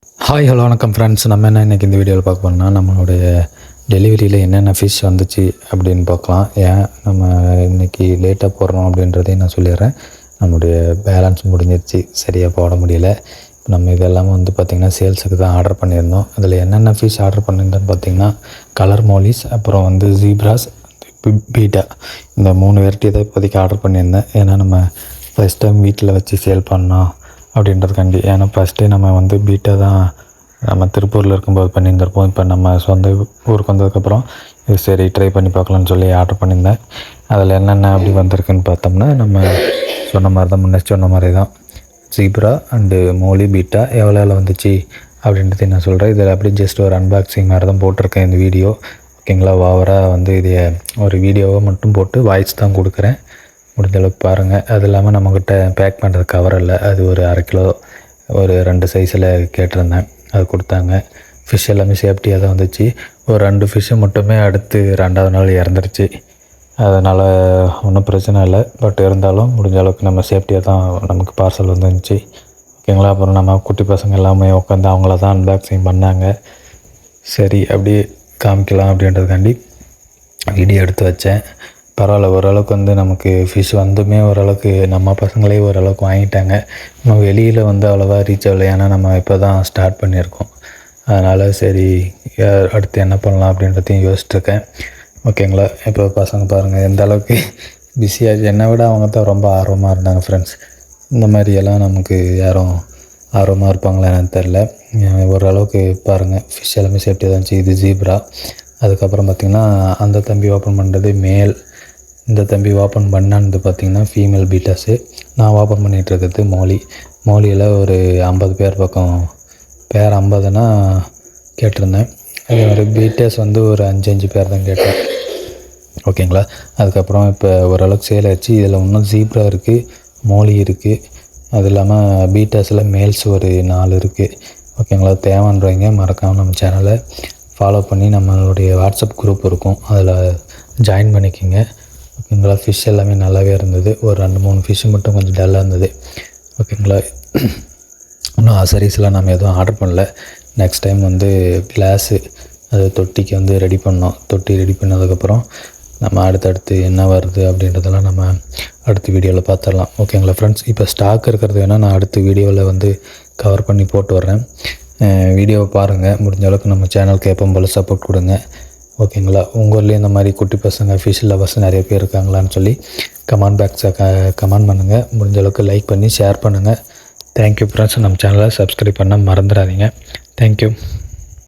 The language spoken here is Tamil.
ஹாய் ஹலோ வணக்கம் ஃப்ரெண்ட்ஸ். நம்ம என்ன இன்றைக்கி இந்த வீடியோவில் பார்க்க போனால் நம்மளுடைய டெலிவரியில் என்னென்ன ஃபிஷ் வந்துச்சு அப்படின்னு பார்க்கலாம். ஏன் நம்ம இன்றைக்கி லேட்டாக போடுறோம் அப்படின்றதையும் நான் சொல்லிடுறேன். நம்மளுடைய பேலன்ஸ் முடிஞ்சிருச்சு, சரியாக போட முடியல. நம்ம இதெல்லாமே வந்து பார்த்திங்கன்னா சேல்ஸுக்கு தான் ஆர்டர் பண்ணியிருந்தோம். அதில் என்னென்ன ஃபிஷ் ஆர்டர் பண்ணியிருந்தோன்னு பார்த்திங்கன்னா கலர் மோலிஸ், அப்புறம் வந்து ஜீப்ராஸ், பீட்டா, இந்த 3 வெரைட்டி தான் இப்போதைக்கு ஆர்டர் பண்ணியிருந்தேன். ஏன்னா நம்ம ஃபஸ்ட் டைம் வீட்டில் வச்சு சேல் பண்ணோம் அப்படின்றதுக்காண்டி. ஏன்னா ஃபஸ்ட்டே நம்ம வந்து பீட்டா தான் நம்ம திருப்பூரில் இருக்கும்போது பண்ணியிருந்திருப்போம். இப்போ நம்ம சொந்த ஊருக்கு வந்ததுக்கப்புறம் இது சரி ட்ரை பண்ணி பார்க்கலான்னு சொல்லி ஆர்டர் பண்ணியிருந்தேன். அதில் என்னென்ன அப்படி வந்திருக்குன்னு பார்த்தோம்னா, நம்ம சொன்ன மாதிரி தான், முன்னே சொன்ன மாதிரி தான் ஜீப்ரா அண்டு மோலி, பீட்டா எவ்வளோ வந்துச்சு அப்படின்றத நான் சொல்கிறேன். இதில் அப்படி ஜஸ்ட் ஒரு அன்பாக்சிங் மாதிரி தான் போட்டிருக்கேன் இந்த வீடியோ, ஓகேங்களா. ஓவராக வந்து இதை ஒரு வீடியோவை மட்டும் போட்டு வாய்ஸ் தான் கொடுக்குறேன். முடிஞ்ச அளவுக்கு பாருங்கள். அது இல்லாமல் நம்மக்கிட்ட பேக் பண்ணுறது கவர் இல்லை, அது ஒரு 1/2 கிலோ ஒரு 2 சைஸில் கேட்டிருந்தேன், அது கொடுத்தாங்க. ஃபிஷ் எல்லாமே சேஃப்டியாக தான் வந்துச்சு. ஒரு 2 ஃபிஷ்ஷு மட்டுமே அடுத்து 2வது நாள் இறந்துருச்சு. அதனால் ஒன்றும் பிரச்சனை இல்லை. பட் இருந்தாலும் முடிஞ்ச அளவுக்கு நம்ம சேஃப்டியாக தான் நமக்கு பார்சல் வந்துருந்துச்சு, ஓகேங்களா. அப்புறம் நம்ம குட்டி பசங்க எல்லாமே உட்காந்து அவங்கள தான் அன்பாக்சிங் பண்ணாங்க. சரி அப்படியே காமிக்கலாம் அப்படின்றதுக்காண்டி வீடியோ எடுத்து வச்சேன். பரவாயில்ல, ஓரளவுக்கு வந்து நமக்கு ஃபிஷ் வந்துமே ஓரளவுக்கு நம்ம பசங்களே ஓரளவுக்கு வாங்கிட்டாங்க. நம்ம வெளியில் வந்து அவ்வளோவா ரீச் ஆகலை, ஏன்னா நம்ம இப்போ தான் ஸ்டார்ட் பண்ணியிருக்கோம். அதனால் சரி அடுத்து என்ன பண்ணலாம் அப்படின்றதையும் யோசிச்சுட்ருக்கேன், ஓகேங்களா. இப்போ பசங்க பாருங்கள் எந்த அளவுக்கு பிஸியாச்சு. என்னை விட அவங்க தான் ரொம்ப ஆர்வமாக இருந்தாங்க ஃப்ரெண்ட்ஸ். இந்த மாதிரியெல்லாம் நமக்கு யாரும் ஆர்வமாக இருப்பாங்களா என்னன்னு தெரில. ஓரளவுக்கு பாருங்கள் ஃபிஷ் எல்லாமே சேஃப்டியாக தான் இருந்துச்சு. இது ஜீப்ரா. அதுக்கப்புறம் பார்த்திங்கன்னா அந்த தம்பி ஓப்பன் பண்ணுறது மேல், இந்த தம்பி ஓப்பன் பண்ணான்னு பார்த்திங்கன்னா ஃபீமேல் பீட்டாஸு. நான் ஓப்பன் பண்ணிகிட்ருக்கிறது மோலியில் ஒரு 50 பேர் பக்கம், பேர் 50னா கேட்டிருந்தேன். அதே மாதிரி பீட்டாஸ் வந்து ஒரு 5 பேர் தான் கேட்டேன், ஓகேங்களா. அதுக்கப்புறம் இப்போ ஓரளவுக்கு சேல் ஆச்சு. இதில் இன்னும் ஜீப்ரா இருக்குது, மோலி இருக்குது, அது இல்லாமல் பீட்டாஸில் மேல்ஸ் ஒரு 4 இருக்குது, ஓகேங்களா. தேவைன்றவங்க மறக்காமல் நம்ம சேனலை ஃபாலோ பண்ணி நம்மளுடைய வாட்ஸ்அப் குரூப் இருக்கும், அதில் ஜாயின் பண்ணிக்கோங்க, ஓகேங்களா. ஃபிஷ் எல்லாமே நல்லாவே இருந்தது. ஒரு 2-3 ஃபிஷ்ஷு மட்டும் கொஞ்சம் டல்லாக இருந்தது, ஓகேங்களா. இன்னும் அசரிஸ்லாம் நம்ம எதுவும் ஆர்டர் பண்ணல. நெக்ஸ்ட் டைம் வந்து கிளாஸு, அது தொட்டிக்கு வந்து ரெடி பண்ணோம். தொட்டி ரெடி பண்ணதுக்கப்புறம் நம்ம அடுத்தடுத்து என்ன வருது அப்படின்றதெல்லாம் நம்ம அடுத்த வீடியோவில் பார்த்துடலாம், ஓகேங்களா ஃப்ரெண்ட்ஸ். இப்போ ஸ்டாக் இருக்கிறது வேணால் நான் அடுத்த வீடியோவில் வந்து கவர் பண்ணி போட்டு வர்றேன். வீடியோவை பாருங்கள், முடிஞ்ச அளவுக்கு நம்ம சேனலுக்கு எப்போ போல் சப்போர்ட் கொடுங்க, ஓகேங்களா. உங்கள் ஊர்லேயும் இந்த மாதிரி குட்டி பசங்க ஃபிஷ் லவர்ஸ் நிறைய பேர் இருக்காங்களான்னு சொல்லி கமெண்ட் பாக்ஸை கமெண்ட் பண்ணுங்கள். முடிஞ்ச அளவுக்கு லைக் பண்ணி ஷேர் பண்ணுங்கள். Thank you friends. நம்ம சேனலை சப்ஸ்கிரைப் பண்ண மறந்துடாதீங்க. தேங்க்யூ.